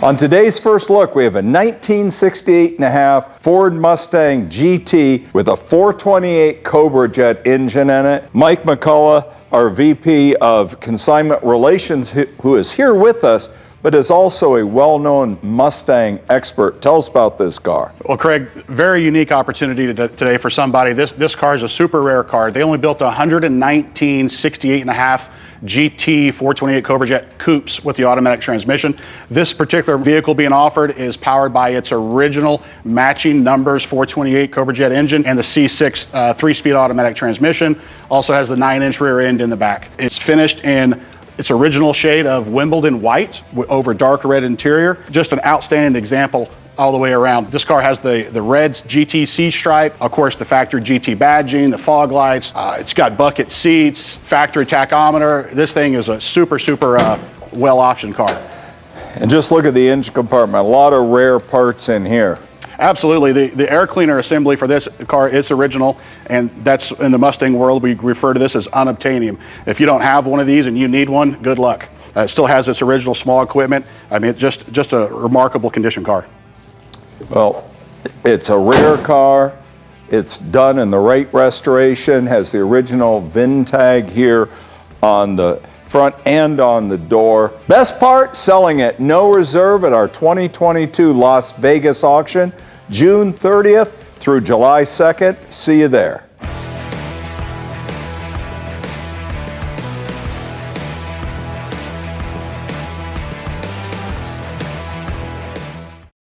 On today's first look, we have a 1968.5 Ford Mustang GT with a 428 Cobra Jet engine in it. Mike McCullough, our VP of Consignment Relations, who is here with us, but is also a well-known Mustang expert. Tell us about this car. Well, Craig, very unique opportunity today for somebody. This car is a super rare car. They only built 119 68.5 GT 428 Cobra Jet coupes with the automatic transmission. This particular vehicle being offered is powered by its original matching numbers 428 Cobra Jet engine and the C6 3-speed automatic transmission. Also has the 9-inch rear end in the back. It's finished in its original shade of Wimbledon White over dark red interior. Just an outstanding example all the way around. This car has the red GTC stripe, of course the factory GT badging, the fog lights, it's got bucket seats, factory tachometer. This thing is a super well optioned car. And just look at the engine compartment, a lot of rare parts in here. Absolutely. The air cleaner assembly for this car is original, and that's in the Mustang world, we refer to this as unobtainium. If you don't have one of these and you need one, good luck. It still has its original small equipment. I mean, just a remarkable condition car. Well, it's a rare car. It's done in the right restoration, has the original VIN tag here on the front and on the door. Best part, selling at no reserve at our 2022 Las Vegas auction, June 30th through July 2nd. See you there.